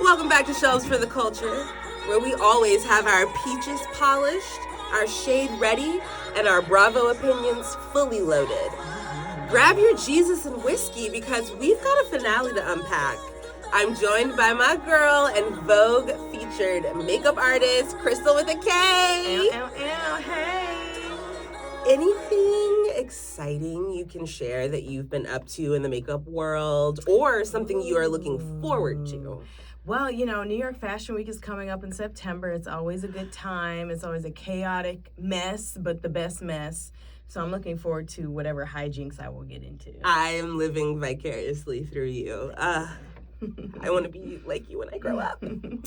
Welcome back to Shelves for the Culture, where we always have our peaches polished, our shade ready, and our Bravo opinions fully loaded. Grab your Jesus and whiskey because we've got a finale to unpack. I'm joined by my girl and Vogue featured makeup artist, Crystal with a K. Hey. Anything exciting you can share that you've been up to in the makeup world or something you are looking forward to? Well, you know, New York Fashion Week is coming up in September. It's always a good time. It's always a chaotic mess, but the best mess. So I'm looking forward to whatever hijinks I will get into. I am living vicariously through you. I want to be like you when I grow up. Okay,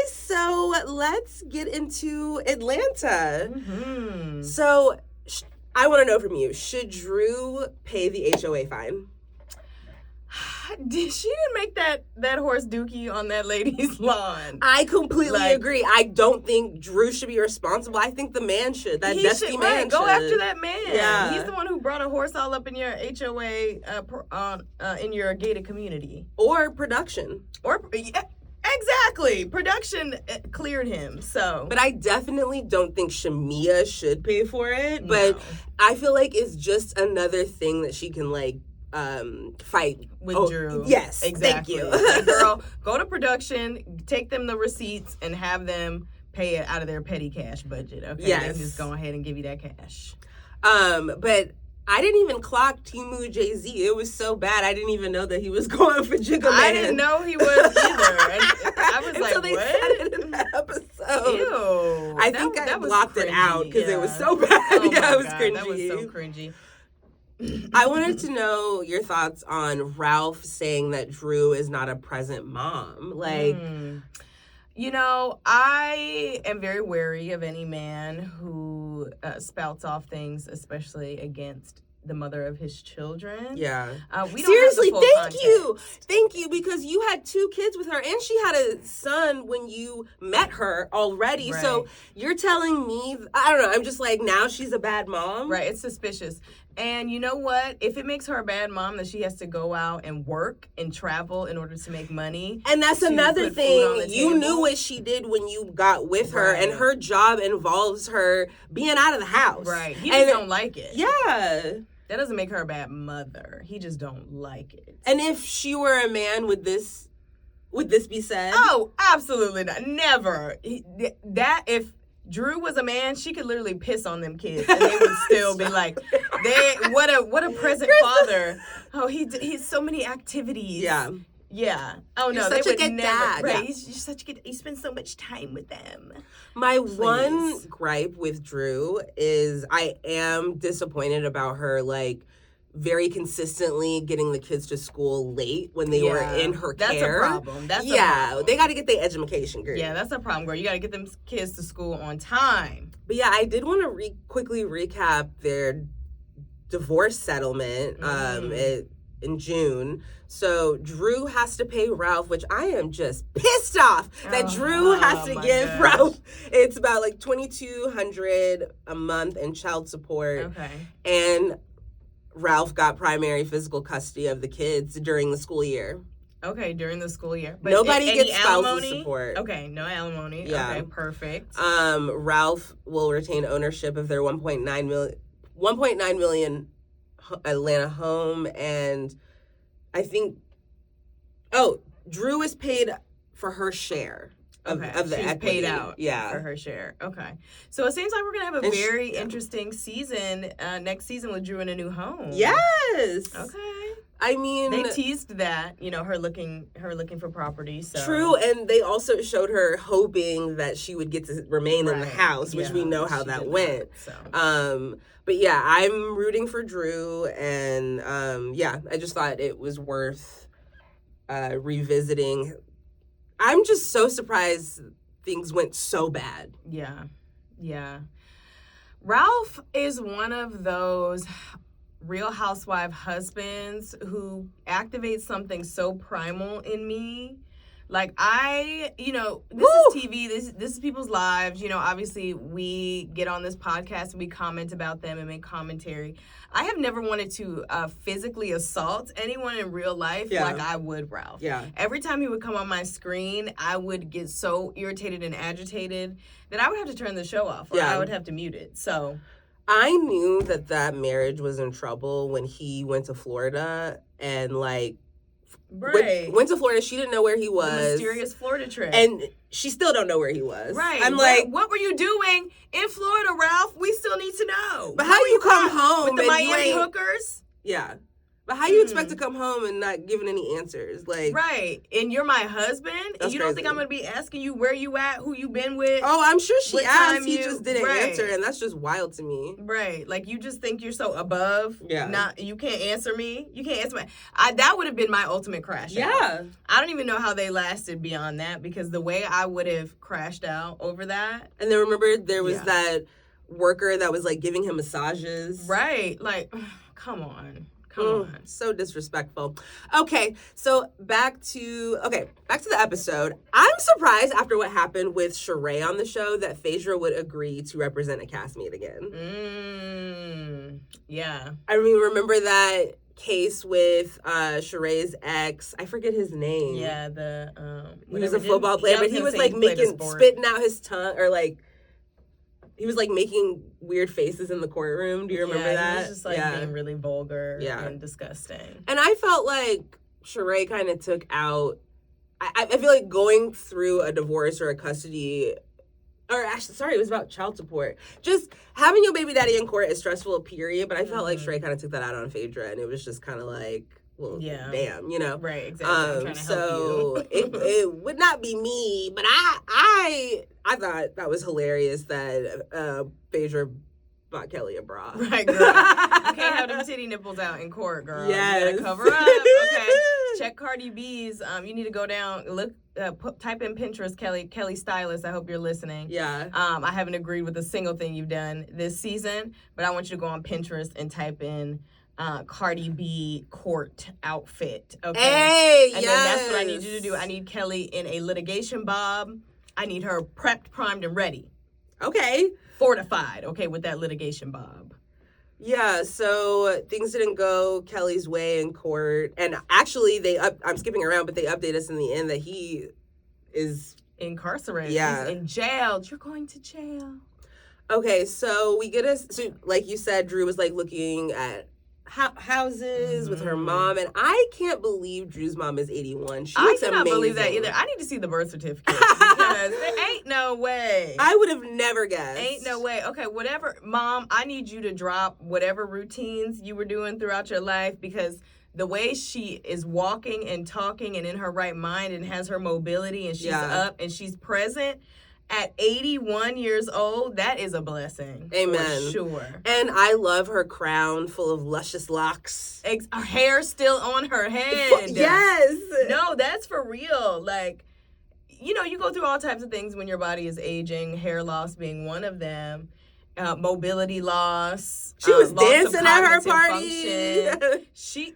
so let's get into Atlanta. Mm-hmm. So I want to know from you, should Drew pay the HOA fine? She didn't make that horse dookie on that lady's lawn. I completely agree. I don't think Drew should be responsible. I think the man should. That dusty man should. Go after that man. Yeah. He's the one who brought a horse all up in your HOA in your gated community. Or production. Exactly. Production cleared him, so. But I definitely don't think Shamea should pay for it. But I feel like it's just another thing that she can, fight with Drew. Yes, exactly. Thank you. Like, girl, go to production, take them the receipts, and have them pay it out of their petty cash budget. Okay, yes. They can just go ahead and give you that cash. But I didn't even clock Temu Jay-Z. It was so bad. I didn't even know that he was going for Jigga Man. I didn't know he was either. And I was until like, they what? said it in that episode. Ew. I think I blocked it out because it was so bad. Oh yeah, it was God, cringy. that was so cringy. I wanted to know your thoughts on Ralph saying that Drew is not a present mom. You know, I am very wary of any man who spouts off things, especially against the mother of his children. Yeah. Seriously, thank you, because you had 2 kids with her, and she had a son when you met her already. Right. So you're telling me, I don't know, I'm just like, now she's a bad mom? Right, it's suspicious. And you know what? If it makes her a bad mom that she has to go out and work and travel in order to make money. And that's another thing. You knew what she did when you got with her, and her job involves her being out of the house. Right. He just don't like it. Yeah. That doesn't make her a bad mother. He just don't like it. And if she were a man, would this be said? Oh, absolutely not. Never. If Drew was a man, she could literally piss on them kids, and they would still be like, what a present father. Oh, he's so many activities. Yeah. Yeah. Oh no, You're such a good dad. Right. Yeah. You're such a good. You spend so much time with them. My one gripe with Drew is I am disappointed about her very consistently getting the kids to school late when they were in her care. That's a problem. That's a problem. They got to get their education, girl. Yeah, that's a problem, girl. You got to get them kids to school on time. But yeah, I did want to quickly recap their divorce settlement in June. So Drew has to pay Ralph, which I am just pissed off that Drew has to give Ralph. It's about $2,200 a month in child support. Okay. And Ralph got primary physical custody of the kids during the school year. Okay, during the school year. But nobody gets spousal alimony? Support. Okay, no alimony. Yeah. Okay, perfect. Ralph will retain ownership of their $1.9 million Atlanta home, and I think Drew is paid for her share of the she's equity. Paid out for her share. Okay. So it seems like we're going to have a very interesting season next season with Drew in a new home. Yes. Okay. I mean, they teased that, her looking for property. So. True, and they also showed her hoping that she would get to remain in the house, which we know how that went. But yeah, I'm rooting for Drew, and I just thought it was worth revisiting. I'm just so surprised things went so bad. Yeah. Ralph is one of those Real Housewife husbands who activates something so primal in me Like, this is TV, this is people's lives. Obviously, we get on this podcast and we comment about them and make commentary. I have never wanted to physically assault anyone in real life like I would Ralph. Yeah. Every time he would come on my screen, I would get so irritated and agitated that I would have to turn the show off, or I would have to mute it. So I knew that marriage was in trouble when he went to Florida and, like, right. went to Florida. She didn't know where he was. The mysterious Florida trip. And she still don't know where he was. Right. I'm like, what were you doing in Florida, Ralph? We still need to know. But how you come home with the and Miami hookers? Yeah. But how you expect to come home and not giving any answers? Like, right. And you're my husband, and you don't think I'm going to be asking you where you at, who you been with? Oh, I'm sure she asked. He you just didn't answer, and that's just wild to me. Right. Like, you just think you're so above. Yeah. You can't answer me. You can't answer me. That would have been my ultimate crash out. Yeah. I don't even know how they lasted beyond that, because the way I would have crashed out over that. And then remember there was that worker that was, like, giving him massages. Right. Like, come on. Come on. So disrespectful. Okay, so back to the episode. I'm surprised after what happened with Shamea on the show that Phaedra would agree to represent a castmate again. Yeah. I mean, remember that case with Sharea's ex? I forget his name. Yeah, he was a football player, but he was like spitting out his tongue, or like he was like making weird faces in the courtroom. Do you remember that? He was just like being really vulgar and disgusting. And I felt like Shamea kind of took out. I feel like going through a divorce or a custody, or actually, sorry, it was about child support. Just having your baby daddy in court is stressful, period. But I felt like Shamea kind of took that out on Phaedra, and it was just kind of like, well, damn, Right, exactly. I'm trying to help you. it would not be me, but I thought that was hilarious that Phaedra bought Kelly a bra. Right, girl. You can't have them titty nipples out in court, girl. Yes. You gotta cover up. Okay. Check Cardi B's. You need to go down, type in Pinterest, Kelly Stylist. I hope you're listening. Yeah. I haven't agreed with a single thing you've done this season, but I want you to go on Pinterest and type in Cardi B court outfit. Okay. Hey, and then that's what I need you to do. I need Kelly in a litigation bob. I need her prepped, primed, and ready. Okay. Fortified, okay, with that litigation bob. Yeah, so things didn't go Kelly's way in court. And actually, I'm skipping around, but they update us in the end that he is incarcerated. Yeah. He's in jail. You're going to jail. Okay, so we get so like you said, Drew was like looking at houses with her mom, and I can't believe Drew's mom is 81. She looks amazing. I cannot believe that either. I need to see the birth certificate, because there ain't no way. I would have never guessed. Ain't no way. Okay, whatever. Mom, I need you to drop whatever routines you were doing throughout your life, because the way she is walking and talking and in her right mind and has her mobility and she's up and she's present at 81 years old, that is a blessing. Amen. For sure. And I love her crown full of luscious locks. Her hair still on her head. Yes. No, that's for real. Like, you go through all types of things when your body is aging, hair loss being one of them. Mobility loss. She was dancing at her party. She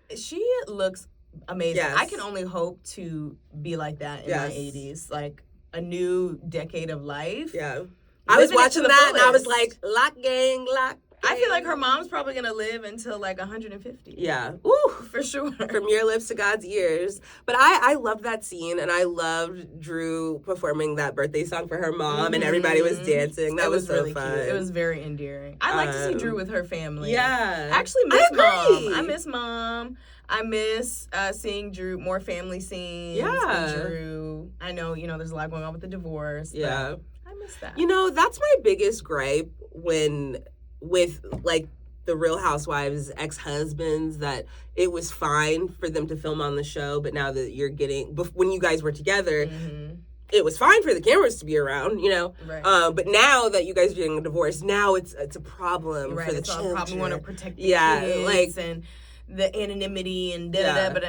looks amazing. Yes. I can only hope to be like that in my 80s. Like, a new decade of life. Yeah. I was watching that and I was like, lock gang. I feel like her mom's probably going to live until like 150. Yeah. Ooh. For sure. From your lips to God's ears. But I loved that scene, and I loved Drew performing that birthday song for her mom, and everybody was dancing. That was so really fun. Cute. It was very endearing. I like to see Drew with her family. Yeah. I actually miss Mom. I miss Mom. I miss seeing Drew, more family scenes with Drew. I know, there's a lot going on with the divorce. Yeah. I miss that. That's my biggest gripe with like the Real Housewives ex-husbands, that it was fine for them to film on the show, but now that you're when you guys were together, it was fine for the cameras to be around, Right. But now that you guys are getting a divorce, now it's a problem for the children. Right, we want to protect the kids and the anonymity and da-da-da, but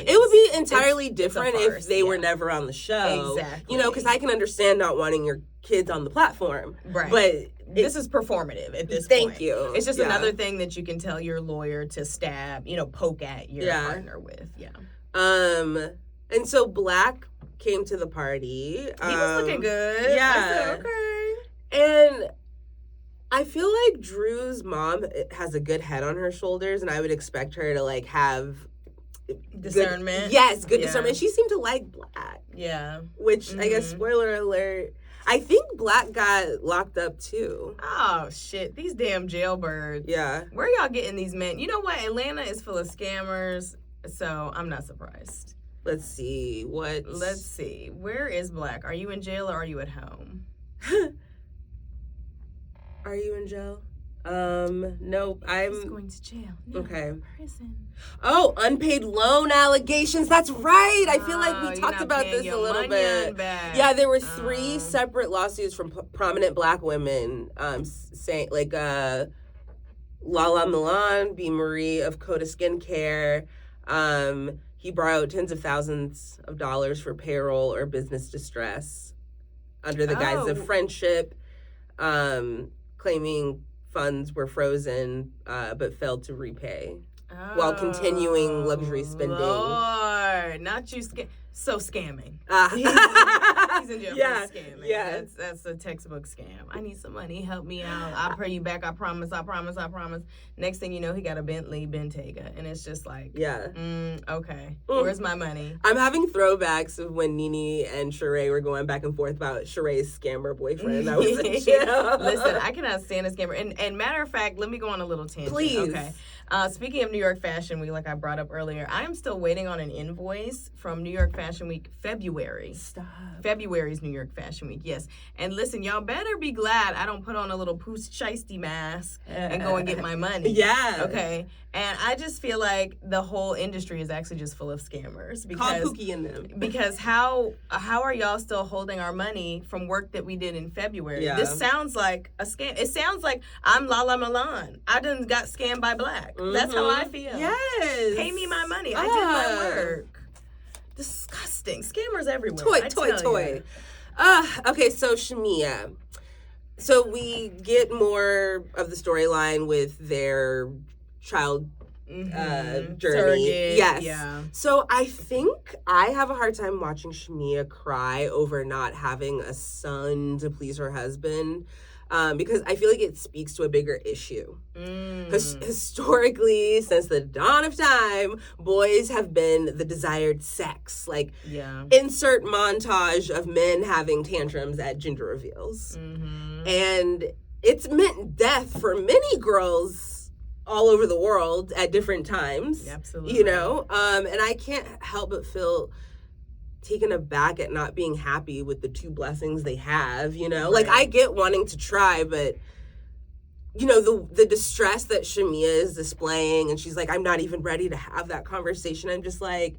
it would be entirely different if they were never on the show. Exactly. Because I can understand not wanting your kids on the platform. Right. But this is performative at this point. Thank you. It's just another thing that you can tell your lawyer to stab, poke at your partner with. Yeah. And so Black came to the party. He was looking good. Yeah. I said, okay. And I feel like Drew's mom has a good head on her shoulders, and I would expect her to, like, have discernment. Good discernment. She seemed to like Black. Yeah. Which, I guess, spoiler alert, I think Black got locked up, too. Oh, shit. These damn jailbirds. Yeah. Where y'all getting these men? You know what? Atlanta is full of scammers, so I'm not surprised. Let's see. Where is Black? Are you in jail or are you at home? Are you in jail? Nope. He's going to jail. No, okay. Prison. Oh, unpaid loan allegations. That's right. I feel like we talked about this a little bit. Back. Yeah, there were 3 separate lawsuits from prominent Black women, saying like Lala Milan, B. Marie of Coda Skincare. He borrowed tens of thousands of dollars for payroll or business distress under the guise of friendship, claiming funds were frozen but failed to repay while continuing luxury spending. Lord, not you scamming. He's in jail for scamming. Yeah. That's a textbook scam. I need some money. Help me out. I'll pay you back. I promise. Next thing you know, he got a Bentley Bentayga. And it's just like, okay. Where's my money? I'm having throwbacks of when Nene and Sheree were going back and forth about Sheree's scammer boyfriend that was in jail. Listen, I cannot stand a scammer. And matter of fact, let me go on a little tangent. Please. Okay. Speaking of New York Fashion Week, like I brought up earlier, I am still waiting on an invoice from New York Fashion Week, February. Stop. February's New York Fashion Week, yes. And listen, y'all better be glad I don't put on a little Pooch Shiesty mask and go and get my money. Yeah. Okay. And I just feel like the whole industry is actually just full of scammers. Call Pookie in them. Because how are y'all still holding our money from work that we did in February? Yeah. This sounds like a scam. It sounds like I'm Lala Milan. I done got scammed by Black. Mm-hmm. That's how I feel. Yes. Pay me my money. I did my work. Disgusting. Scammers everywhere. Toy. Okay, so Shamea. So we get more of the storyline with their child journey. Surrogate, yes. Yeah. So I think I have a hard time watching Shamea cry over not having a son to please her husband. Because I feel like it speaks to a bigger issue. Historically, since the dawn of time, boys have been the desired sex. Like, insert montage of men having tantrums at gender reveals. And it's meant death for many girls all over the world at different times. Absolutely. You know? And I can't help but feel taken aback at not being happy with the 2 blessings they have, you know? Right. Like, I get wanting to try, but, you know, the distress that Shamea is displaying, and she's like, I'm not even ready to have that conversation. I'm just like...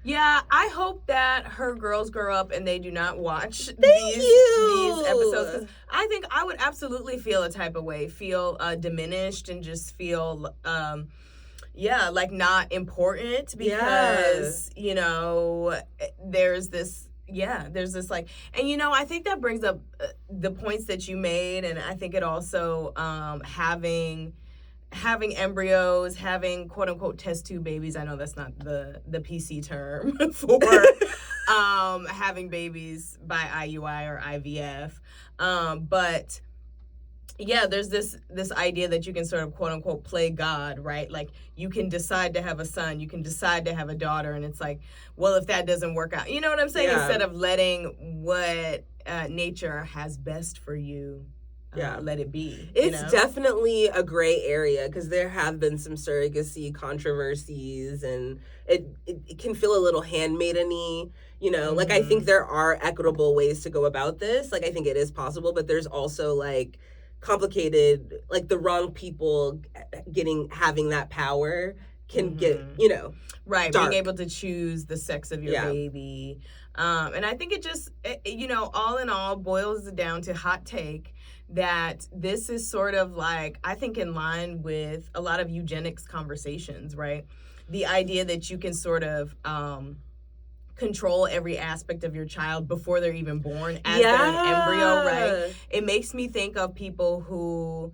Yeah, I hope that her girls grow up and they do not watch these episodes. 'Cause I think I would absolutely feel a type of way, feel diminished and just feel... like not important because, you know, there's this like, and you know, I think that brings up the points that you made, and I think it also, having embryos, having quote unquote test tube babies, I know that's not the PC term for having babies by IUI or IVF, but yeah, there's this idea that you can sort of quote unquote play God, right? Like you can decide to have a son, you can decide to have a daughter, and it's like, well, if that doesn't work out, you know what I'm saying? Instead of letting what nature has best for you, let it be. It's definitely a gray area because there have been some surrogacy controversies, and it can feel a little handmaiden-y. You know, like I think there are equitable ways to go about this. Like I think it is possible, but there's also like complicated, like the wrong people having that power can get, you know, right, dark. Being able to choose the sex of your baby. And I think it just, you know, all in all boils down to hot take that this is sort of like, I think in line with a lot of eugenics conversations, right? The idea that you can sort of control every aspect of your child before they're even born as they're an embryo, right? It makes me think of people who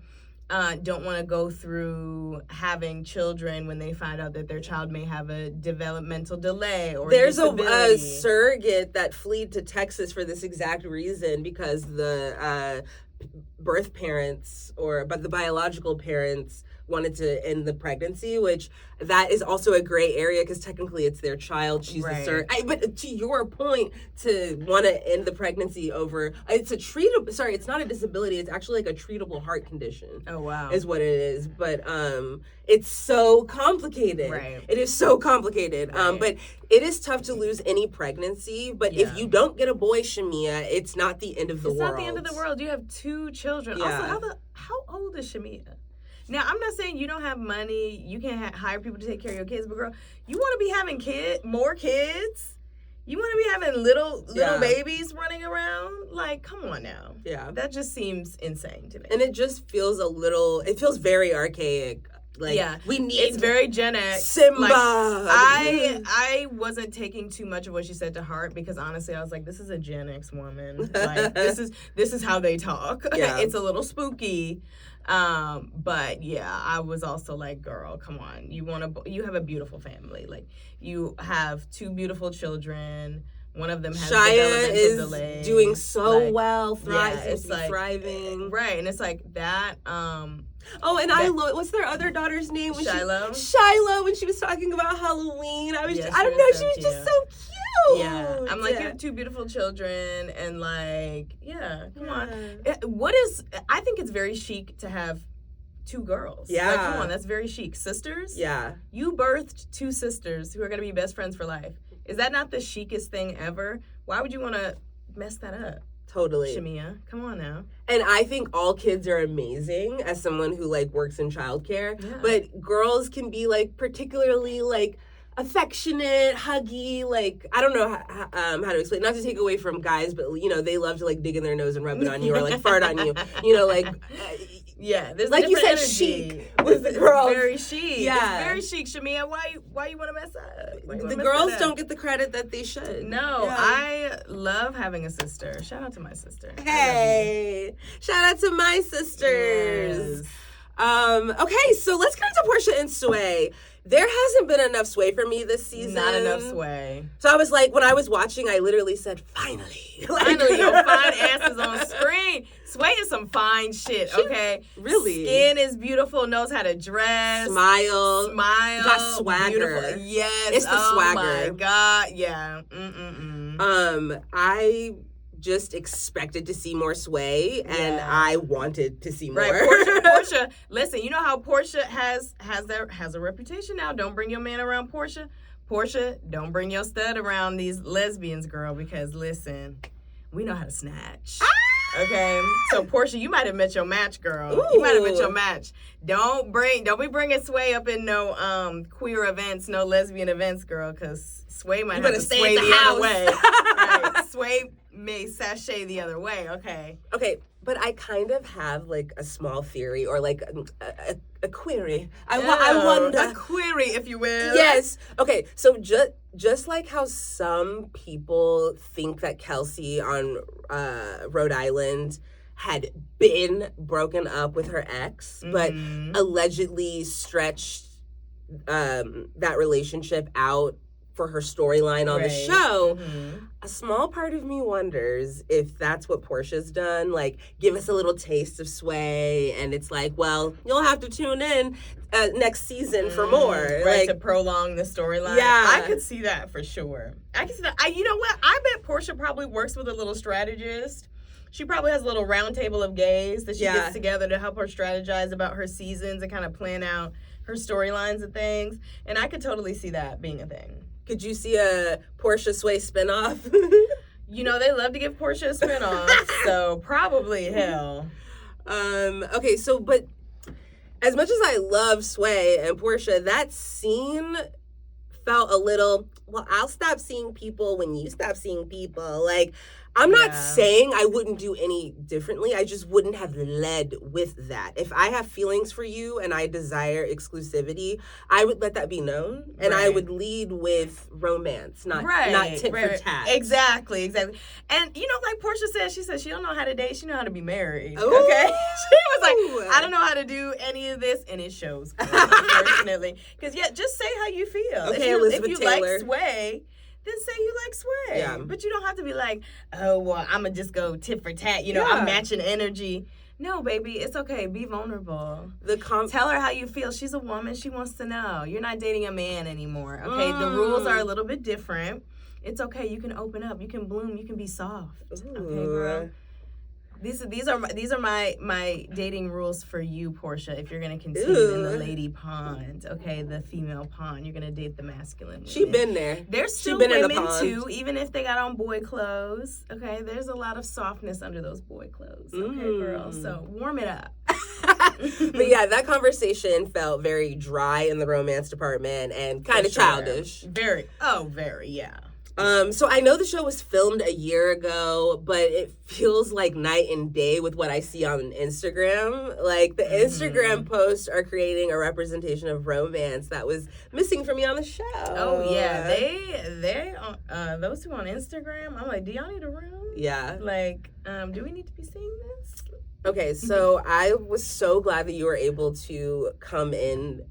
don't want to go through having children when they find out that their child may have a developmental delay or there's disability. a surrogate that fled to Texas for this exact reason because the birth parents but the biological parents wanted to end the pregnancy, which that is also a gray area because technically it's their child. She's the surrogate. But to your point, to want to end the pregnancy over, it's a treatable. Sorry, it's not a disability. It's actually like a treatable heart condition. Oh wow, is what it is. But it's so complicated. Right. It is so complicated. Right. But it is tough to lose any pregnancy. But if you don't get a boy, Shamea, it's not the end of the world. It's not the end of the world. You have 2 children. Yeah. Also, how old is Shamea? Now, I'm not saying you don't have money, you can't hire people to take care of your kids, but girl, you want to be having more kids? You want to be having little babies running around? Like, come on now. Yeah. That just seems insane to me. And it just feels it feels very archaic. Like, it's very Gen X. Simba. Like, I wasn't taking too much of what she said to heart because honestly, I was like, this is a Gen X woman. Like, this is how they talk. Yeah. It's a little spooky. But yeah, I was also like, girl, come on. You have a beautiful family. Like, you have 2 beautiful children. One of them has Shia is delay. doing so well, thriving. Right, and it's like that. What's their other daughter's name? Shiloh. Shiloh, when she was talking about Halloween, I don't know, she was just so cute. Yeah, I'm like, you have 2 beautiful children, and like, come on. I think it's very chic to have 2 girls. Yeah. Like, come on, that's very chic. Sisters? Yeah. You birthed 2 sisters who are going to be best friends for life. Is that not the chicest thing ever? Why would you want to mess that up? Totally. Shamea, come on now. And I think all kids are amazing as someone who like works in childcare. Yeah. But girls can be like particularly like affectionate, huggy, like I don't know how to explain. Not to take away from guys, but they love to like dig in their nose and rub it on you or like fart on you. Yeah, there's like a you said, energy. chic with the girls. Very chic. Yeah, it's very chic. Shamea, why you want to mess up? The girls don't get the credit that they should. No, yeah. I love having a sister. Shout out to my sister. Hey, shout out to my sisters. Yes. Okay, so let's get into Porsha and Sway. There hasn't been enough Sway for me this season. Not enough Sway. So I was like, when I was watching, I literally said, finally. Finally, your fine ass is on screen. Sway is some fine shit, okay? Really? Skin is beautiful, knows how to dress. Smile. Got swagger. Beautiful. Yes. It's the swagger. Oh my God, yeah. I just expected to see more Sway, and I wanted to see more. Right, Porsha. Listen, you know how Porsha has a reputation now. Don't bring your man around Porsha. Porsha, don't bring your stud around these lesbians, girl. Because listen, we know how to snatch. Okay, so Porsha, you might have met your match, girl. Ooh. You might have met your match. Don't be bringing Sway up in no queer events, no lesbian events, girl. Because Sway might have to sway the other way. Right. Sway may sashay the other way. Okay, but I kind of have like a small theory or like a query. I wonder, a query, if you will. Yes. Okay, so just like how some people think that Kelsey on Rhode Island had been broken up with her ex, but allegedly stretched that relationship out for her storyline on the show, a small part of me wonders if that's what Porsha's done. Like, give us a little taste of Sway, and it's like, well, you'll have to tune in next season for more. Right, to prolong the storyline. Yeah. I could see that for sure. I can see that. You know what? I bet Porsha probably works with a little strategist. She probably has a little round table of gays that she gets together to help her strategize about her seasons and kind of plan out her storylines and things. And I could totally see that being a thing. Could you see a Porsha Sway spinoff? You know, they love to give Porsha a spinoff, so probably hell. Okay, so, but as much as I love Sway and Porsha, that scene felt a little, well, I'll stop seeing people when you stop seeing people. Like, I'm not saying I wouldn't do any differently. I just wouldn't have led with that. If I have feelings for you and I desire exclusivity, I would let that be known. And I would lead with romance, not tit for tat. Exactly. And, like Porsha said, she said she don't know how to date. She know how to be married. Ooh. Okay? She was like, I don't know how to do any of this. And it shows, unfortunately. Because, just say how you feel. Okay, if you Taylor. like Sway, then say you like Sway. Yeah. But you don't have to be like, oh, well, I'm going to just go tit for tat. I'm matching energy. No, baby, it's okay. Be vulnerable. Tell her how you feel. She's a woman. She wants to know. You're not dating a man anymore. Okay, the rules are a little bit different. It's okay. You can open up. You can bloom. You can be soft. Ooh. Okay, girl. These are my dating rules for you, Porsha. If you're gonna continue in the lady pond, okay, the female pond, you're gonna date the masculine women. She been there. There's still women too, even if they got on boy clothes. Okay, there's a lot of softness under those boy clothes. Okay, girl. So warm it up. But yeah, that conversation felt very dry in the romance department and kind of childish. Very, yeah. So I know the show was filmed a year ago, but it feels like night and day with what I see on Instagram. Like the Instagram posts are creating a representation of romance that was missing from me on the show. Oh yeah, they those two on Instagram. I'm like, do y'all need a room? Yeah. Like, do we need to be seeing this? Okay, so I was so glad that you were able to come in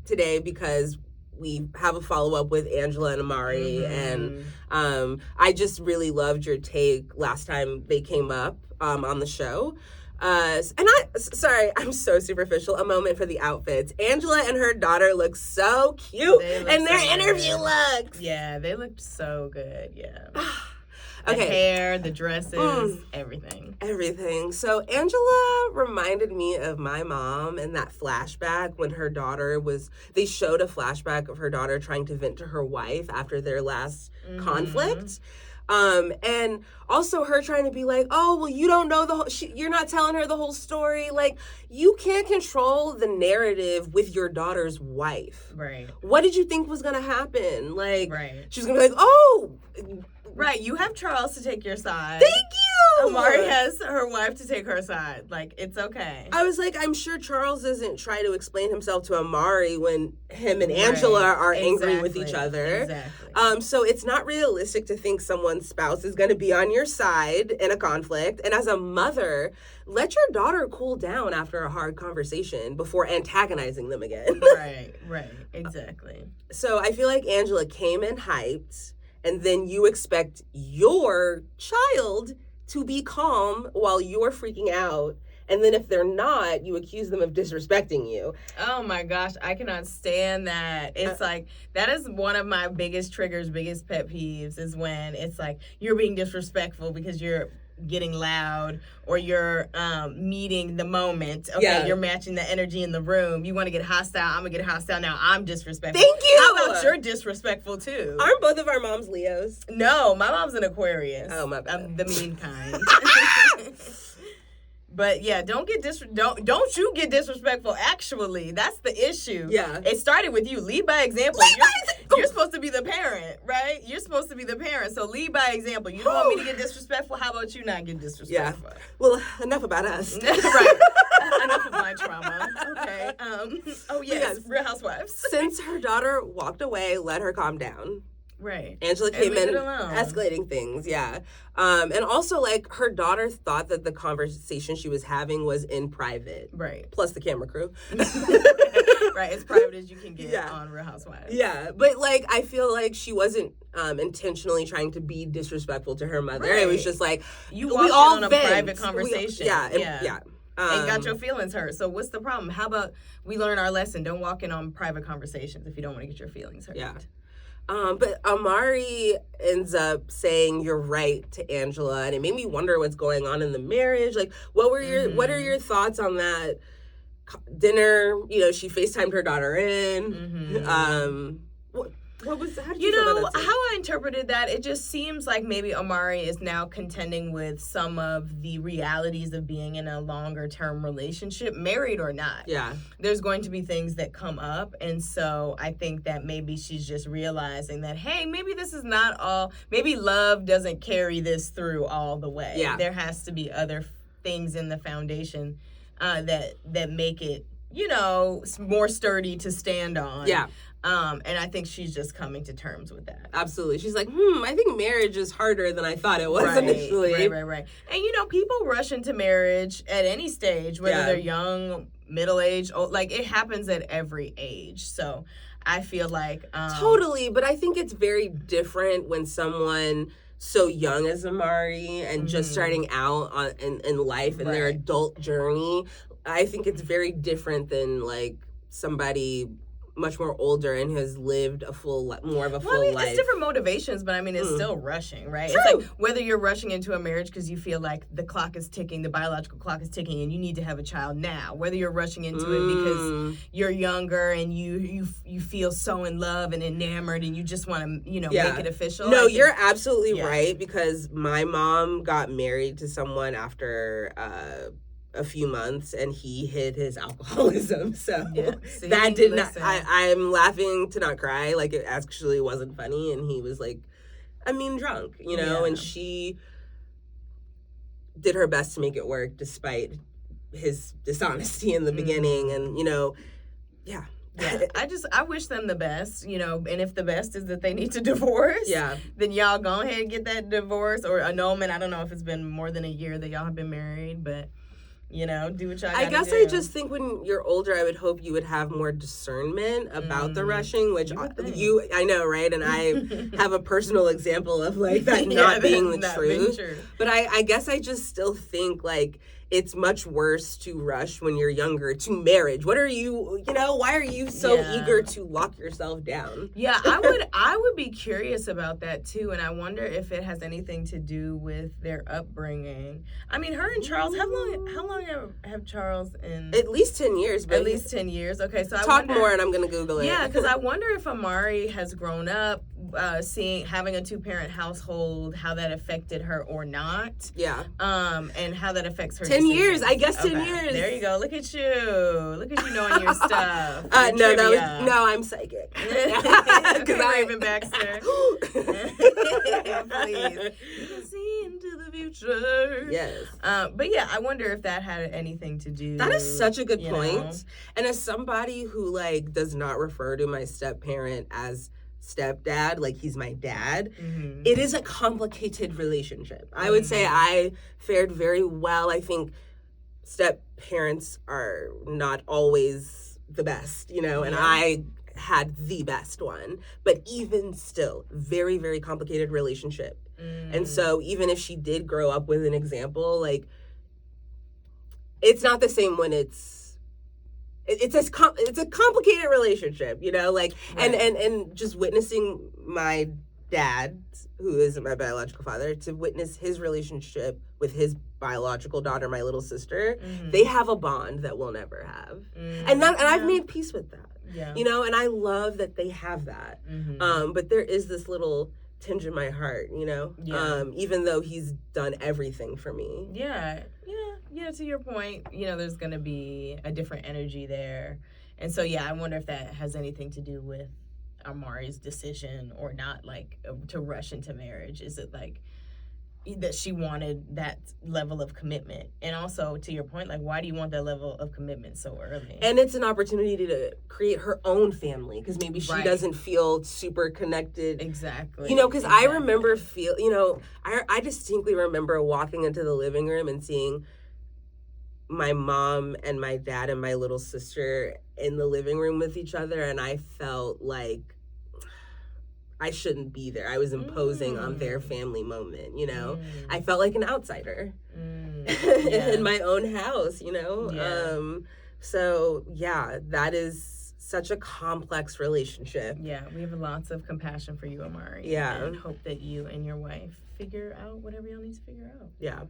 today because we have a follow-up with Angela and Amari, and I just really loved your take last time they came up on the show. I'm so superficial. A moment for the outfits. Angela and her daughter look so cute, and their interview looks. Yeah, they looked so good, yeah. Okay. The hair, the dresses, everything. So Angela reminded me of my mom in that flashback when her daughter they showed a flashback of her daughter trying to vent to her wife after their last conflict. And also her trying to be like, oh, well, you don't know you're not telling her the whole story. Like, you can't control the narrative with your daughter's wife. Right. What did you think was going to happen? Like, she's going to be like, oh. Right, you have Charles to take your side. Thank you! Amari has her wife to take her side. Like, it's okay. I was like, I'm sure Charles doesn't try to explain himself to Amari when him and Angela are angry with each other. Exactly. So it's not realistic to think someone's spouse is going to be on your side in a conflict. And as a mother, let your daughter cool down after a hard conversation before antagonizing them again. Right, exactly. So I feel like Angela came in hyped, and then you expect your child to be calm while you're freaking out. And then if they're not, you accuse them of disrespecting you. Oh my gosh, I cannot stand that. It's like, that is one of my biggest triggers, biggest pet peeves, is when it's like, you're being disrespectful because you're getting loud or you're meeting the moment. Okay, you're matching the energy in the room. You want to get hostile, I'm going to get hostile. Now I'm disrespectful. Thank you! How about you're disrespectful too? Aren't both of our moms Leos? No, my mom's an Aquarius. Oh, my bad. I'm the mean kind. But yeah, don't you get disrespectful. Actually, that's the issue. Yeah, it started with you. Lead by example. You're supposed to be the parent, right? You're supposed to be the parent. So lead by example. You don't want me to get disrespectful. How about you not get disrespectful? Yeah. Well, enough about us. Right. Enough of my trauma. Okay. Oh yes, Real Housewives. Since her daughter walked away, let her calm down. Right. Angela came in escalating things, yeah. And also, like, her daughter thought that the conversation she was having was in private. Right. Plus the camera crew. Right, as private as you can get on Real Housewives. Yeah, but, like, I feel like she wasn't intentionally trying to be disrespectful to her mother. Right. It was just like, we all on a private conversation. Yeah. And got your feelings hurt. So what's the problem? How about we learn our lesson? Don't walk in on private conversations if you don't want to get your feelings hurt. Yeah. But Amari ends up saying you're right to Angela, and it made me wonder what's going on in the marriage. Like, what are your thoughts on that dinner? You know, she FaceTimed her daughter in. How did You feel know, about that how scene? I interpreted that, it just seems like maybe Amari is now contending with some of the realities of being in a longer term relationship, married or not. Yeah. There's going to be things that come up. And so I think that maybe she's just realizing that, hey, maybe this is not all, maybe love doesn't carry this through all the way. Yeah. There has to be other things in the foundation that make it, you know, more sturdy to stand on. Yeah. And I think she's just coming to terms with that. Absolutely. She's like, I think marriage is harder than I thought it was initially. Right. And, you know, people rush into marriage at any stage, whether they're young, middle-aged, old, like, it happens at every age. So I feel like... Totally, but I think it's very different when someone so young as Amari and just starting out in life and their adult journey, I think it's very different than, like, somebody much more older and has lived more of a full life. It's different motivations, but I mean, it's still rushing, right? True. It's like whether you're rushing into a marriage because you feel like the clock is ticking, the biological clock is ticking, and you need to have a child now. Whether you're rushing into it because you're younger and you feel so in love and enamored and you just want to, make it official. No, you're absolutely right, because my mom got married to someone after a few months and he hid his alcoholism, so that did not I'm laughing to not cry, like it actually wasn't funny, and he was like drunk, and she did her best to make it work despite his dishonesty in the beginning, and I wish them the best, and if the best is that they need to divorce, then y'all go ahead and get that divorce or annulment. I don't know if it's been more than a year that y'all have been married, but do what y'all gotta I guess do. I just think when you're older, I would hope you would have more discernment about the rushing, which I know, right? And I have a personal example of like that not being the truth. But I guess I just still think like it's much worse to rush when you're younger to marriage. What are you, why are you so eager to lock yourself down? Yeah, I would be curious about that too, and I wonder if it has anything to do with their upbringing. I mean, her and Charles, how long have Charles and... At least 10 years. But at least 10 years, okay. So Talk more and I'm going to Google it. Yeah, because I wonder if Amari has grown up having a two-parent household, how that affected her or not. Yeah. And how that affects her 10 years, I guess 10 years. There you go. Look at you knowing your stuff. I'm psychic. Because Raven Baxter. Please. You can see into the future. Yes. But yeah, I wonder if that had anything to do. That is such a good point. And as somebody who like does not refer to my step-parent as stepdad, like he's my dad, it is a complicated relationship. I would say I fared very well. I think step parents are not always the best, and I had the best one, but even still, very, very complicated relationship. And so even if she did grow up with an example, like it's not the same when it's a complicated relationship, and just witnessing my dad, who is my biological father, to witness his relationship with his biological daughter, my little sister, they have a bond that we'll never have. And I've made peace with that. Yeah. And I love that they have that. But there is this little tinge in my heart, even though he's done everything for me. Yeah, to your point, there's going to be a different energy there. And so, I wonder if that has anything to do with Amari's decision or not, like, to rush into marriage. Is it, like, that she wanted that level of commitment? And also, to your point, like, why do you want that level of commitment so early? And it's an opportunity to create her own family, because maybe she doesn't feel super connected. Exactly. Because I remember I distinctly remember walking into the living room and seeing my mom and my dad and my little sister in the living room with each other, and I felt like I shouldn't be there. I was imposing on their family moment, I felt like an outsider in my own house, So, that is such a complex relationship. Yeah, we have lots of compassion for you, Amari. Yeah. And hope that you and your wife figure out whatever y'all need to figure out. Yeah.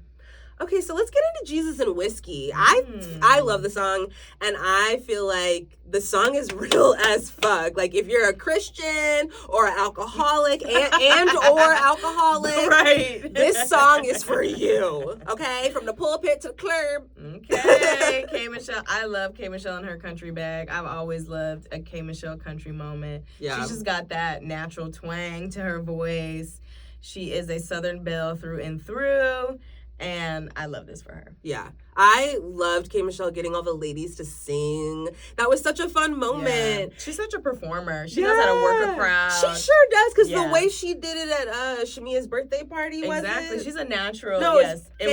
Okay, so let's get into Jesus and Whiskey. I love the song, and I feel like the song is real as fuck. Like, if you're a Christian or an alcoholic and or alcoholic, right? This song is for you. Okay, from the pulpit to the club. Okay, K. Michelle. I love K. Michelle and her country bag. I've always loved a K. Michelle country moment. Yeah, she's just got that natural twang to her voice. She is a Southern belle through and through. And I love this for her. Yeah. I loved K. Michelle getting all the ladies to sing. That was such a fun moment. Yeah. She's such a performer. She knows how to work a crowd. She sure does, because the way she did it at Shamea's birthday party, was exactly. She's a natural. No, yes. It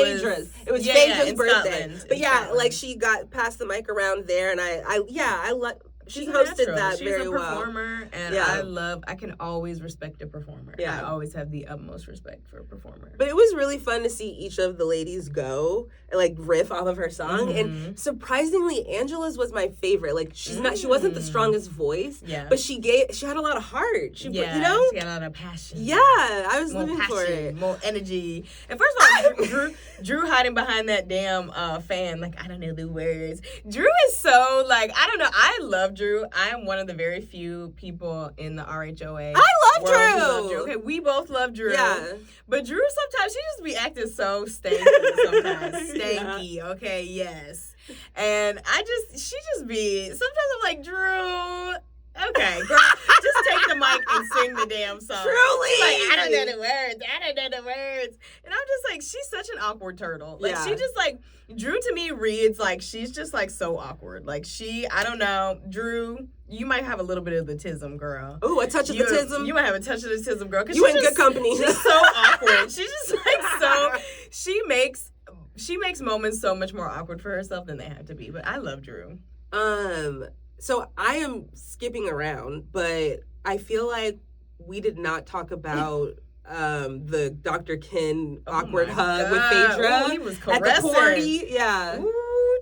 was Phaedra's birthday. Scotland. But like she got passed the mic around there, and I like. She hosted that very well. She's a performer, and I can always respect a performer. Yeah. I always have the utmost respect for a performer. But it was really fun to see each of the ladies go and, like, riff off of her song. Mm-hmm. And surprisingly, Angela's was my favorite. Like, she wasn't the strongest voice, but she had a lot of heart. She had a lot of passion. Yeah, I was living for it. More energy. And first of all, Drew hiding behind that damn fan, like, I don't know the words. Drew is so, like, I don't know. I love Drew. I am one of the very few people in the RHOA. I love Drew. Okay, we both love Drew. Yeah. But Drew, sometimes she just be acting so stanky sometimes. Stanky, okay, yes. And she just be, sometimes I'm like, Drew, okay, girl, just take the mic and sing the damn song. Truly. Like, I don't know the words. And I'm just like, she's such an awkward turtle. Like, she just, like, Drew to me reads like she's just, like, so awkward. Like, I don't know, Drew, you might have a little bit of the tism, girl. Ooh, a touch of the tism? You might have a touch of the tism, girl. You in good company. She's so awkward. She's just, like, she makes moments so much more awkward for herself than they have to be. But I love Drew. So I am skipping around, but I feel like we did not talk about the Dr. Ken awkward hug with Phaedra. Ooh, he was at the party. Yeah. Ooh,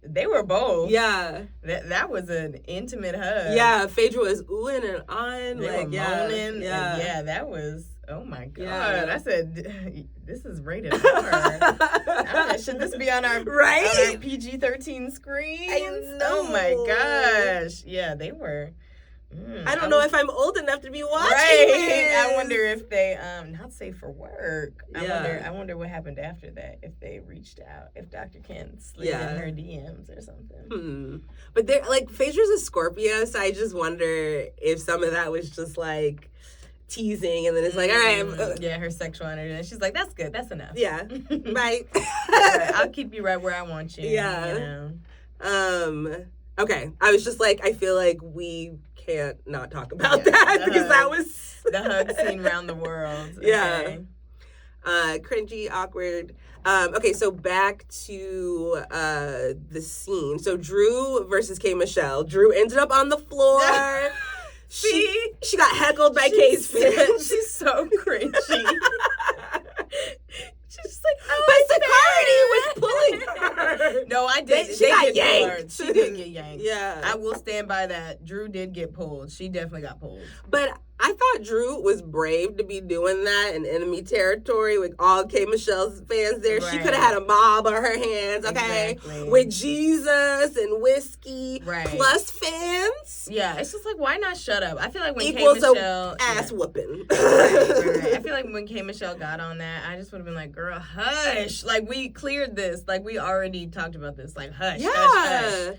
they were both. Yeah. That was an intimate hug. Yeah, Phaedra was oohing and ahhing. They were moaning. Yeah, that was, oh my God. Yeah. I said, this is rated R. I don't know, should this be on our PG-13 screen? I know. Oh my gosh. Yeah, they were. I don't know if I'm old enough to be watching this. I wonder if they, not safe for work. I wonder what happened after that, if they reached out, if Dr. Ken slid in her DMs or something. But they're, like, Phaedra's a Scorpio, so I just wonder if some of that was just, like, teasing, and then it's like, all right. Yeah, her sexual energy. And she's like, that's good. That's enough. Yeah. Bye. I'll keep you right where I want you. Yeah. You know? Okay. I was just like, I feel like we can't not talk about that because that was the hug scene around the world. Okay. Yeah. Cringy, awkward. Okay, so back to the scene. So Drew versus K. Michelle. Drew ended up on the floor. She got heckled by Kay's fans. She's so cringy. She's like, but security was pulling her. No, I did. She got yanked. She did get yanked. Yeah. I will stand by that. Drew did get pulled. She definitely got pulled. But I thought Drew was brave to be doing that in enemy territory with all K. Michelle's fans there. Right. She could have had a mob on her hands, okay? Exactly. With Jesus and whiskey plus fans. Yeah, it's just like, why not shut up? I feel like when equals K. Michelle... ass whooping. Right. I feel like when K. Michelle got on that, I just would have been like, girl, hush. Like, we cleared this. Like, we already talked about this. Like, hush, hush.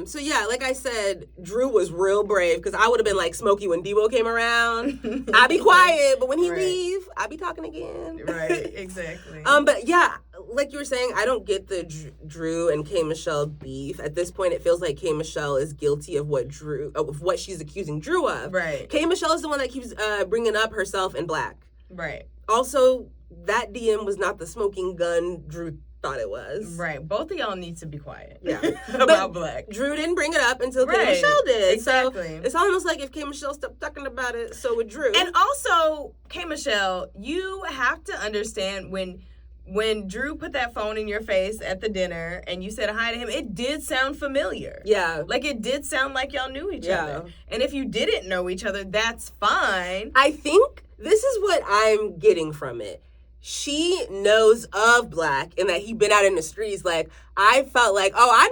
So yeah, like I said, Drew was real brave because I would have been like Smokey when Debo came around. I'd be quiet, but when he leave, I'd be talking again. Right, exactly. But yeah, like you were saying, I don't get the Drew and K. Michelle beef. At this point, it feels like K. Michelle is guilty of what she's accusing Drew of. Right. K. Michelle is the one that keeps bringing up herself in black. Right. Also, that DM was not the smoking gun Drew thought it was. Right. Both of y'all need to be quiet. Yeah. About black. Drew didn't bring it up until K. Michelle did. Exactly. So it's almost like if K. Michelle stopped talking about it, so would Drew. And also, K. Michelle, you have to understand when Drew put that phone in your face at the dinner and you said hi to him, it did sound familiar. Yeah. Like, it did sound like y'all knew each other. And if you didn't know each other, that's fine. I think this is what I'm getting from it. she knows of Black and that he been out in the streets. Like, I felt like, oh, I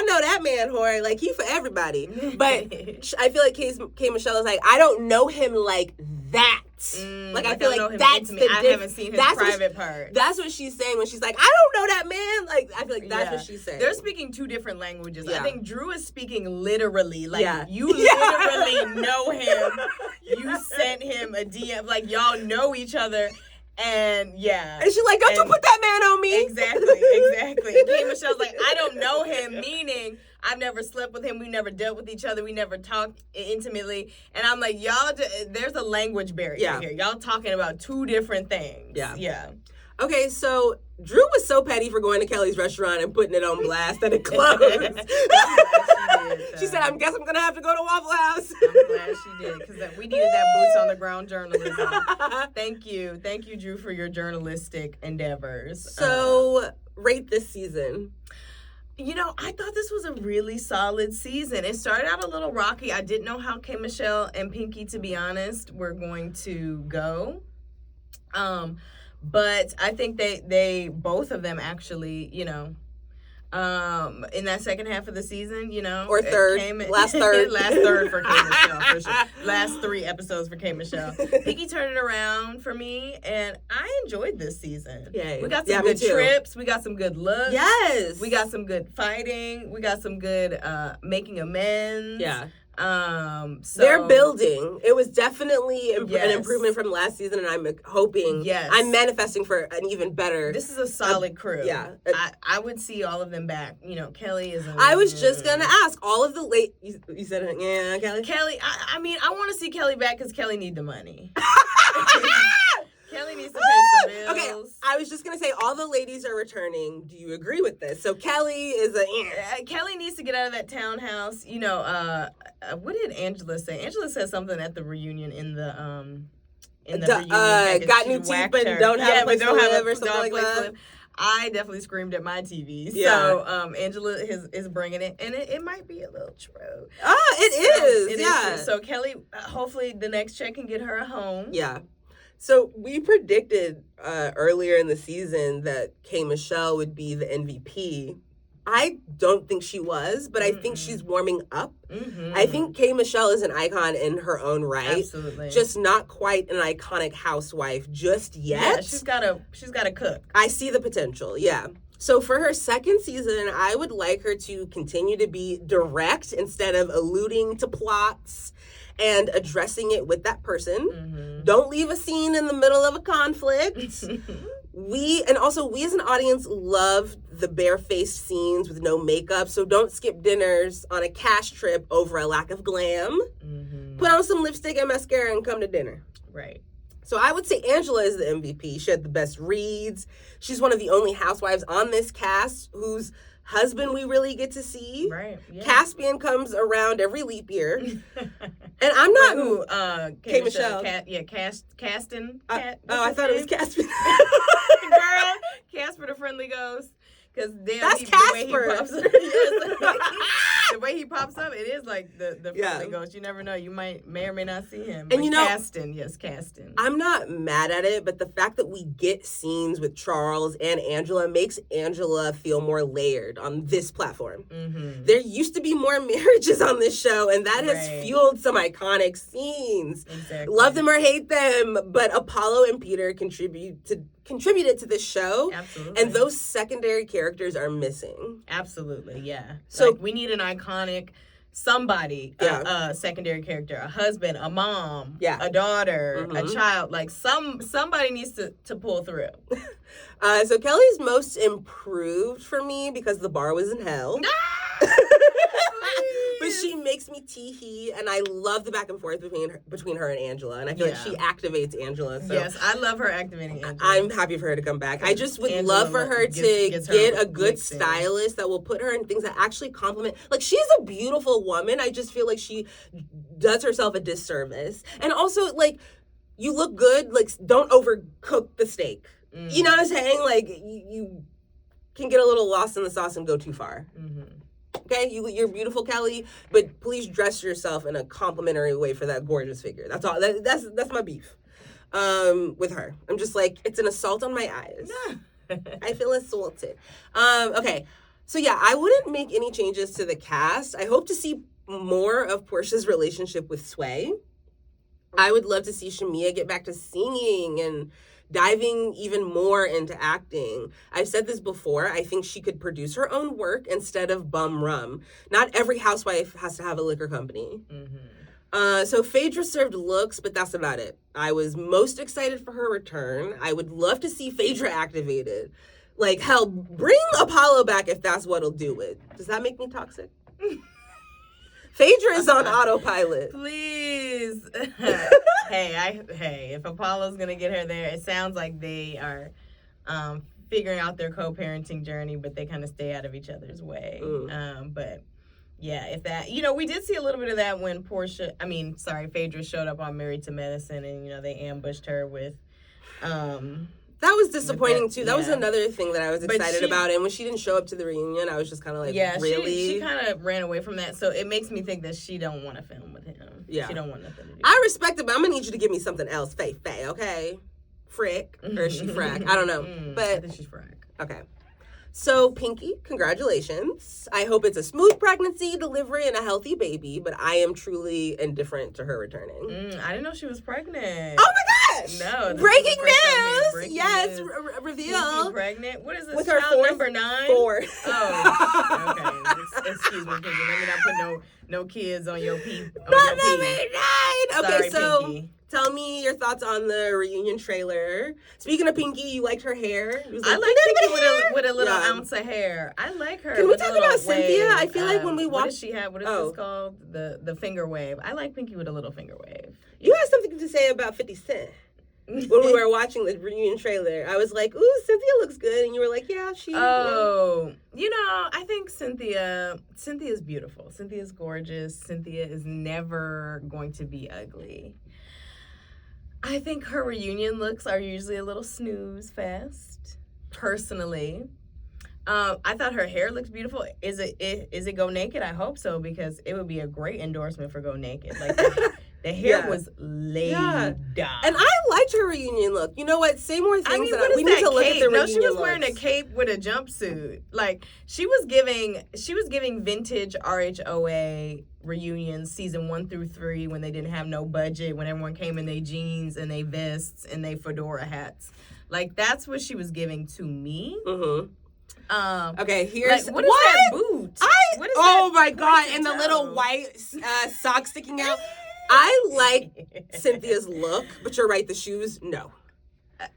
know that man, whore. Like, he for everybody. But I feel like K. Michelle is like, I don't know him like that. Like, I feel like that's the difference. I haven't seen his private part. That's what she's saying when she's like, I don't know that man. Like, I feel like that's what she's saying. They're speaking two different languages. Yeah. I think Drew is speaking literally. Like, you literally know him. You sent him a DM. Like, y'all know each other. And and she's like, don't you put that man on me. Exactly. And K. Michelle's like, I don't know him, meaning I've never slept with him. We never dealt with each other. We never talked intimately. And I'm like, y'all, there's a language barrier here. Y'all talking about two different things. Yeah. Okay, so Drew was so petty for going to Kelly's restaurant and putting it on blast that it closed. She said, I guess I'm going to have to go to Waffle House. I'm glad she did, because we needed that boots on the ground journalism. Thank you, Drew, for your journalistic endeavors. So, rate this season. You know, I thought this was a really solid season. It started out a little rocky. I didn't know how K. Michelle and Pinky, to be honest, were going to go. But I think they both of them actually, you know, in that second half of the season, you know, or third, last third for K. Michelle, for sure. Last 3 episodes for K. Michelle. Pinky turned it around for me, and I enjoyed this season. Yay. We got some good trips. We got some good looks. Yes. We got some good fighting. We got some good making amends. Yeah. So they're building. It was definitely an improvement from last season, and I'm hoping, I'm manifesting for an even better. This is a solid crew. Yeah. I would see all of them back. You know, Kelly is I was just going to ask, all of the you said it, yeah, Kelly? Kelly, I mean, I want to see Kelly back because Kelly need the money. Kelly needs to pay some bills. Okay, I was just going to say, all the ladies are returning. Do you agree with this? So Kelly is Kelly needs to get out of that townhouse. You know, what did Angela say? Angela said something at the reunion in the reunion package. Got new teeth but don't have a place to live or something like that. I definitely screamed at my TV. So Angela is bringing it, and it might be a little true. It is. So Kelly, hopefully the next check can get her a home. Yeah. So we predicted earlier in the season that K. Michelle would be the MVP. I don't think she was, but I think she's warming up. Mm-hmm. I think K. Michelle is an icon in her own right. Absolutely. Just not quite an iconic housewife just yet. Yeah, she's got to cook. I see the potential, yeah. So for her second season, I would like her to continue to be direct instead of alluding to plots and addressing it with that person. Mm-hmm. Don't leave a scene in the middle of a conflict. We as an audience love the barefaced scenes with no makeup, so don't skip dinners on a cash trip over a lack of glam. Mm-hmm. Put on some lipstick and mascara and come to dinner. Right. So I would say Angela is the MVP. She had the best reads. She's one of the only housewives on this cast whose husband we really get to see. Right. Yeah. Caspian comes around every leap year. And I'm not K. Michelle. Caston. I thought it was Caspian. Girl, Casper the Friendly Ghost. Because that's Casper. The way he pops up, it is like the friendly ghost. You never know. You may or may not see him. And Caston. I'm not mad at it, but the fact that we get scenes with Charles and Angela makes Angela feel more layered on this platform. Mm-hmm. There used to be more marriages on this show, and that has fueled some iconic scenes. Exactly. Love them or hate them, but Apollo and Peter contributed to this show. Absolutely. And those secondary characters are missing. Absolutely, yeah. So we need an iconic somebody, a secondary character, a husband, a mom, a daughter, a child. Like somebody needs to pull through. So Kelly's most improved for me because the bar was in hell. But she makes me tee-hee, and I love the back and forth between her and Angela, and I feel like she activates Angela. So yes, I love her activating Angela. I'm happy for her to come back. I just would love for her to get a good stylist that will put her in things that actually complement. Like, she's a beautiful woman. I just feel like she does herself a disservice. And also, like, you look good. Like, don't overcook the steak. Mm. You know what I'm saying? Like, you can get a little lost in the sauce and go too far. Mm-hmm. Okay, you're beautiful, Kelly, but please dress yourself in a complimentary way for that gorgeous figure. That's all. That's my beef. with her. I'm just like, it's an assault on my eyes. I feel assaulted. Okay. So yeah, I wouldn't make any changes to the cast. I hope to see more of Porsha's relationship with Sway. I would love to see Shamea get back to singing and diving even more into acting. I've said this before. I think she could produce her own work instead of bum rum. Not every housewife has to have a liquor company. So Phaedra served looks, but that's about it. I was most excited for her return. I would love to see Phaedra activated. Like, hell, bring Apollo back if that's what'll do it. Does that make me toxic? Phaedra is on autopilot. Please. Hey, if Apollo's gonna get her there, it sounds like they are figuring out their co-parenting journey, but they kind of stay out of each other's way. But yeah, if that, we did see a little bit of that when Phaedra showed up on Married to Medicine, and they ambushed her with that was disappointing too. That was another thing that I was excited about. And when she didn't show up to the reunion, I was just kind of like, really? She kind of ran away from that. So it makes me think that she don't want to film with him. Yeah. She don't want nothing to do. I respect it, but I'm going to need you to give me something else. Faye, okay? Frick. Or is she frack? I don't know. But I think she's frack. Okay. So, Pinky, congratulations. I hope it's a smooth pregnancy, delivery, and a healthy baby, but I am truly indifferent to her returning. I didn't know she was pregnant. Oh my gosh! No. Breaking news! Yes, reveal. Pinky pregnant? What is this, with her child number 9? 4. Oh, okay. Excuse me, Pinky. Let me not put no kids on your pee. Not number 9! Okay, sorry, so... Pinky. Tell me your thoughts on the reunion trailer. Speaking of Pinky, you liked her hair. I like Pinky with a little ounce of hair. I like her. Can we talk about Cynthia? I feel like when we watch... What does she have? What is this called? The finger wave. I like Pinky with a little finger wave. You had something to say about 50 Cent. When we were watching the reunion trailer, I was like, ooh, Cynthia looks good. And you were like, yeah, she... Oh, I think Cynthia's beautiful. Cynthia's gorgeous. Cynthia is never going to be ugly. I think her reunion looks are usually a little snooze fest, personally. I thought her hair looks beautiful. Is it Go Naked? I hope so, because it would be a great endorsement for Go Naked. Like, the hair was laid down. And I liked her reunion look. You know what? Say more things we need to look at the reunion No, she was looks. wearing a cape with a jumpsuit. Like, she was giving vintage RHOA reunions season 1 through 3 when they didn't have no budget, when everyone came in their jeans and they vests and they fedora hats. Like, that's what she was giving to me. Okay, here's like, what is that boot? Oh my god, and the little white sock sticking out. I like Cynthia's look, but you're right, the shoes, no.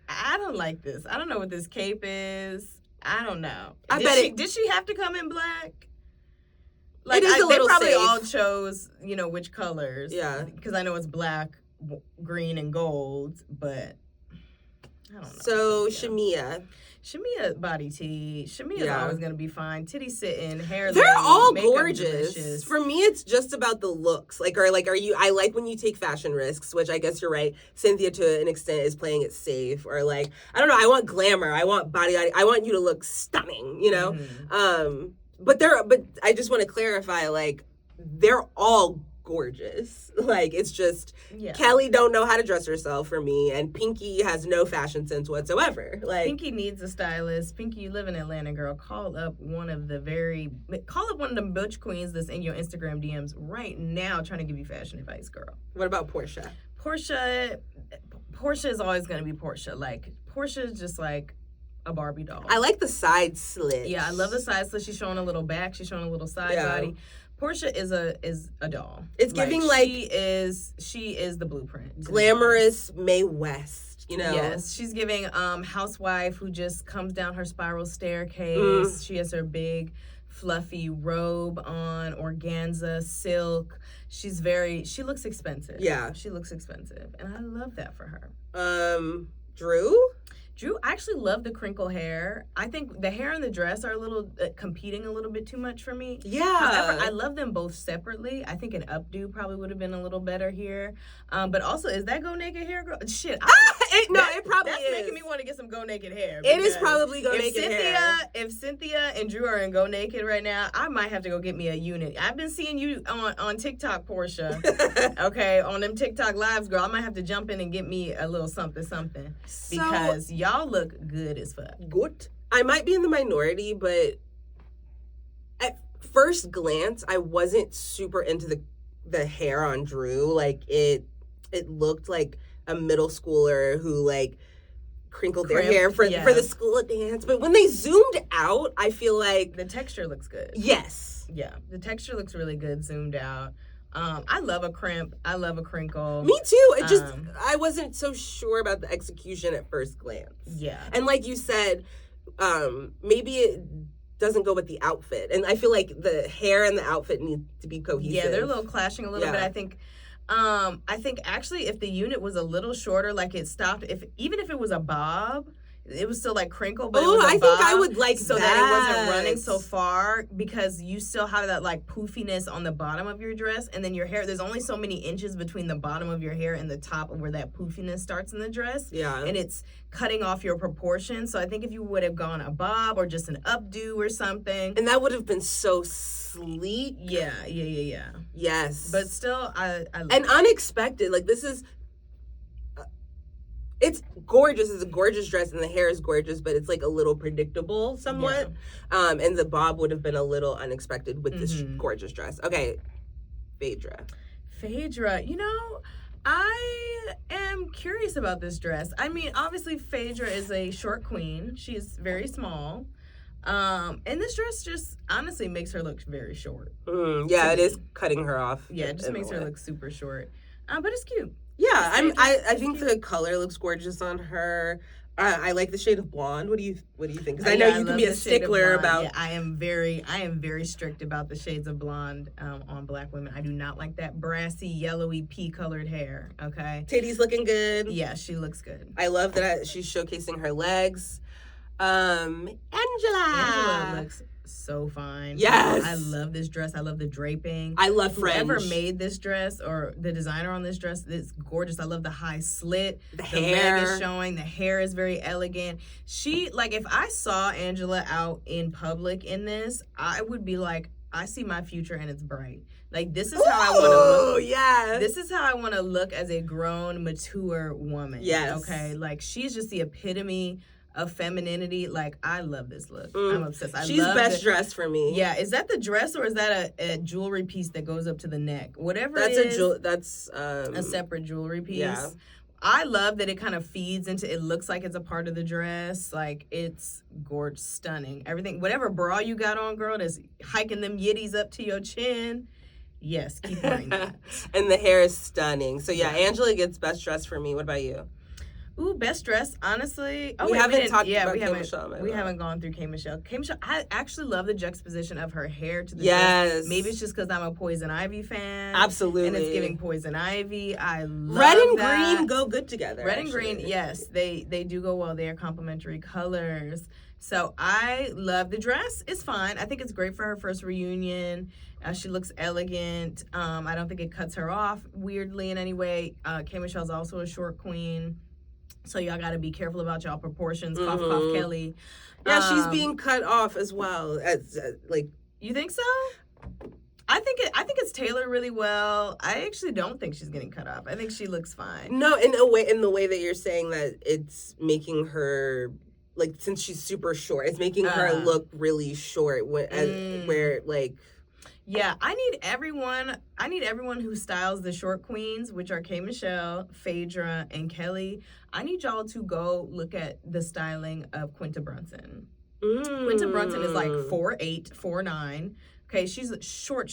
I don't like this. I don't know what this cape is. I don't know. Did she have to come in black? Like, they probably safe. all chose, which colors. Yeah. Because I know it's black, green, and gold, but I don't know. So, Shamea body tea. Shamea's always going to be fine. Titty sitting, hair They're all makeup gorgeous. Delicious. For me, it's just about the looks. I like when you take fashion risks, which I guess you're right. Cynthia, to an extent, is playing it safe. Or I don't know, I want glamour. I want body. I want you to look stunning, But I just want to clarify, they're all gorgeous. It's just Kelly don't know how to dress herself for me, and Pinky has no fashion sense whatsoever. Pinky needs a stylist. Pinky, you live in Atlanta, girl. Call up one of them butch queens that's in your Instagram DMs right now trying to give you fashion advice, girl. What about Porsha? Porsha is always going to be Porsha. Porsha is just like a Barbie doll. I like the side slit. Yeah, I love the side slit. She's showing a little back. She's showing a little side body. Porsha is a doll. It's giving she is the blueprint. Glamorous Mae West, Yes, she's giving housewife who just comes down her spiral staircase. She has her big fluffy robe on, organza, silk. She looks expensive. Yeah. She looks expensive. And I love that for her. Drew Drew, I actually love the crinkle hair. I think the hair and the dress are a little competing a little bit too much for me. Yeah. However, I love them both separately. I think an updo probably would have been a little better here. But also, is that go naked hair, girl? Shit. It probably that's is. making me want to get some go naked hair. It is probably go naked hair. If Cynthia and Drew are in go naked right now, I might have to go get me a unit. I've been seeing you on TikTok, Porsha. Okay, on them TikTok lives, girl. I might have to jump in and get me a little something because y'all look good as fuck. Good. I might be in the minority, but at first glance, I wasn't super into the hair on Drew. Like it looked like a middle schooler who like crinkled their hair for the school dance. But when they zoomed out, I feel like the texture looks good. Yes. Yeah, the texture looks really good zoomed out. I love a crimp. I love a crinkle. Me too. It just I wasn't so sure about the execution at first glance. Yeah. And like you said, maybe it doesn't go with the outfit. And I feel like the hair and the outfit need to be cohesive. Yeah, they're a little clashing a little bit. I think actually if the unit was a little shorter, like it stopped, even if it was a bob, it was still like crinkle, but it was a bob, think I would like so that it wasn't running so far, because you still have that like poofiness on the bottom of your dress, and then your hair, there's only so many inches between the bottom of your hair and the top of where that poofiness starts in the dress. Yeah. And it's cutting off your proportions. So I think if you would have gone a bob or just an updo or something. And that would have been so sleek. Yeah. Yes. But still, I and unexpected. Like this is... It's gorgeous. It's a gorgeous dress, and the hair is gorgeous, but it's like a little predictable somewhat. Yeah. And the bob would have been a little unexpected with this gorgeous dress. Okay, Phaedra. You know, I am curious about this dress. I mean, obviously, Phaedra is a short queen. She's very small. And this dress just honestly makes her look very short. Yeah, it is cutting her off. Yeah, it just makes her look super short. But it's cute. Yeah, I think the color looks gorgeous on her. I like the shade of blonde. What do you think? Because I know you can be a stickler about. Yeah, I am very strict about the shades of blonde on Black women. I do not like that brassy, yellowy, pea-colored hair. Okay. Titty's looking good. Yeah, she looks good. I love that she's showcasing her legs. Angela looks so fine. Yes. I love this dress. I love the draping. I love fringe. Whoever made this dress or the designer on this dress, it's gorgeous. I love the high slit. The hair. Leg is showing. The hair is very elegant. She, like, if I saw Angela out in public in this, I would be like, I see my future and it's bright. Like, this is how I want to look. Oh, yeah. This is how I want to look as a grown, mature woman. Yes. Okay? Like, she's just the epitome of femininity. Like, I love this look. I'm obsessed. She's best dressed for me. Yeah, is that the dress or is that a jewelry piece that goes up to the neck? Whatever that's it is. That's a separate jewelry piece. Yeah. I love that it kind of feeds into, it looks like it's a part of the dress. Like, it's gorgeous, stunning. Everything, whatever bra you got on, girl, that's hiking them yitties up to your chin. Yes, keep wearing that. And the hair is stunning. So yeah, Angela gets best dressed for me. What about you? Ooh, best dress, honestly. We haven't talked about K. Michelle. We haven't gone through K. Michelle. K. Michelle, I actually love the juxtaposition of her hair to the dress. Dress. Maybe it's just because I'm a Poison Ivy fan. Absolutely. And it's giving Poison Ivy. I love Red and that. green go good together. Red and green, yes. They do go well. They are complementary colors. So I love the dress. It's fine. I think it's great for her first reunion. She looks elegant. I don't think it cuts her off weirdly in any way. K. Michelle's also a short queen. So y'all got to be careful about y'all proportions. Cough, cough, Kelly. Yeah, she's being cut off as well. As like, you think so? I think it's tailored really well. I actually don't think she's getting cut off. I think she looks fine. No, in the way that you're saying that it's making her, like, since she's super short, it's making her look really short. Where like. Yeah, I need everyone who styles the short queens, which are K. Michelle, Phaedra, and Kelly. I need y'all to go look at the styling of Quinta Brunson. Quinta Brunson is like 4'8", 4'9". Okay, she's short.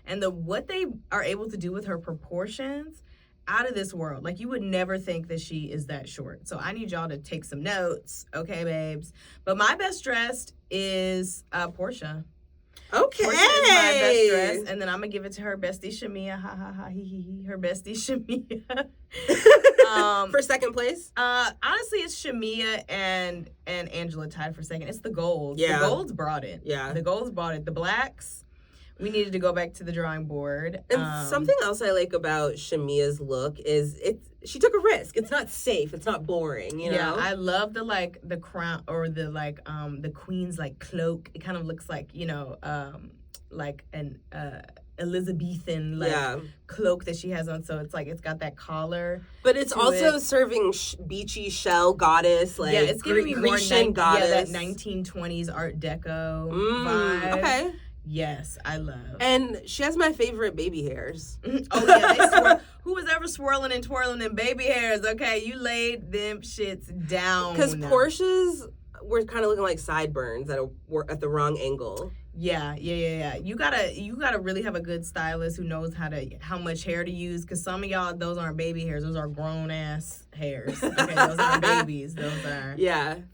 And what they are able to do with her proportions, out of this world. Like, you would never think that she is that short. So I need y'all to take some notes, okay, babes? But my best dressed is Porsha. Okay. Porsha is my best dress, and then I'm gonna give it to her bestie Shamea. Ha ha ha, he. Her bestie Shamea. For second place? Honestly, it's Shamea and Angela tied for second. It's the golds. Yeah. The golds brought it. Yeah. The golds brought it. The blacks, we needed to go back to the drawing board. And something else I like about Shamea's look is she took a risk. It's not safe. It's not boring, you know? Yeah, I love the crown or the queen's like cloak. It kind of looks like, like an Elizabethan cloak that she has on, so it's like it's got that collar, but it's also serving beachy shell goddess, like it's giving me more goddess. that 1920s Art Deco vibe. Okay, yes, I love. And she has my favorite baby hairs. Oh yeah, they swirl. Who was ever swirling and twirling them baby hairs? Okay, you laid them shits down. Because Portia's were kind of looking like sideburns that were at the wrong angle. Yeah. You gotta really have a good stylist who knows how much hair to use. Cause some of y'all, those aren't baby hairs; those are grown ass hairs. Okay, those aren't babies; those are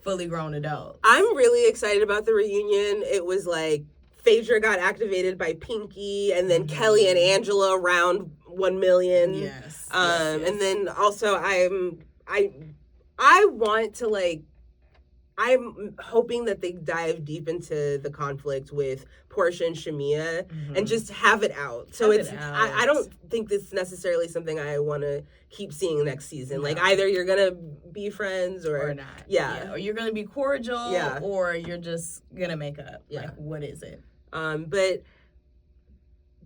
fully grown adults. I'm really excited about the reunion. It was like Phaedra got activated by Pinky, and then Kelly and Angela around 1 million. Yes. And then also I want to like. I'm hoping that they dive deep into the conflict with Porsha and Shamea and just have it out. So I don't think this is necessarily something I want to keep seeing next season. No. Like either you're going to be friends or not. Yeah. Or you're going to be cordial or you're just going to make up. Yeah. Like, what is it? But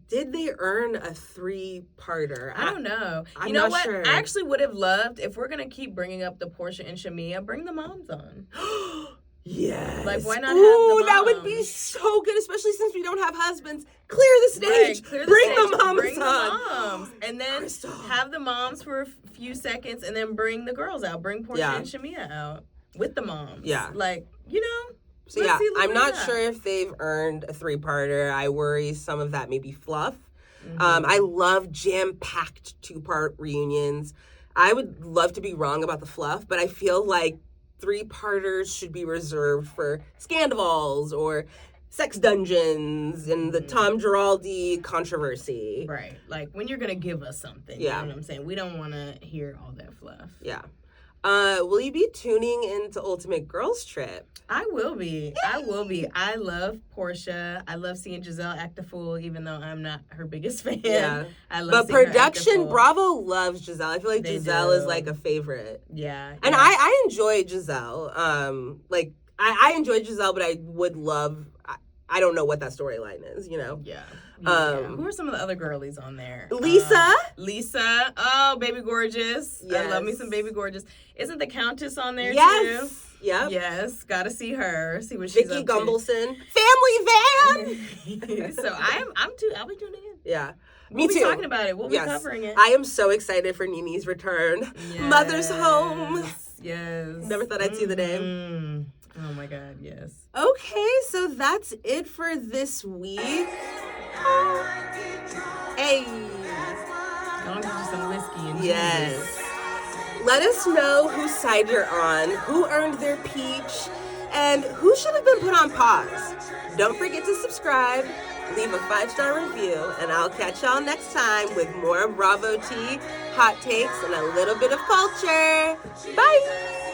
did they earn a 3-parter? I don't know. I'm not sure. I actually would have loved, if we're going to keep bringing up the Porsha and Shamea, bring the moms on. Yes. Like, why not have the moms? That would be so good, especially since we don't have husbands. Clear the stage. Bring the moms Bring the moms. And then have the moms for a few seconds and then bring the girls out. Bring Porsha and Shamea out with the moms. Yeah. Like, So I'm not sure if they've earned a 3-parter. I worry some of that may be fluff. I love jam-packed 2-part reunions. I would love to be wrong about the fluff, but I feel like 3-parters should be reserved for Scandals or sex dungeons and the Tom Giraldi controversy. Right. Like when you're going to give us something. You know what I'm saying? We don't want to hear all that fluff. Yeah. Will you be tuning into Ultimate Girls Trip? I will be. Yay! I will be. I love Porsha. I love seeing Giselle act a fool, even though I'm not her biggest fan. Yeah. I love seeing production, her act a fool. Bravo loves Giselle. I feel like Giselle is like a favorite. Yeah. And I enjoy Giselle. I enjoy Giselle, but I would love. I don't know what that storyline is. Yeah. Who are some of the other girlies on there? Lisa. Oh, Baby Gorgeous. Yes. I love me some Baby Gorgeous. Isn't the Countess on there too? Yep. Yes. Gotta see her. See what she's Vicky up Gumbelson. Family van. So I'll be tuning in. Yeah. We'll be talking about it. We'll be covering it. I am so excited for Nene's return. Yes. Mother's home. Yes. Never thought I'd see the day. Oh my God, yes. Okay, so that's it for this week. Hey. I'll get you some whiskey and yes. Let us know whose side you're on, who earned their peach, and who should have been put on pause. Don't forget to subscribe, leave a 5-star review, and I'll catch y'all next time with more Bravo tea, hot takes, and a little bit of culture. Bye!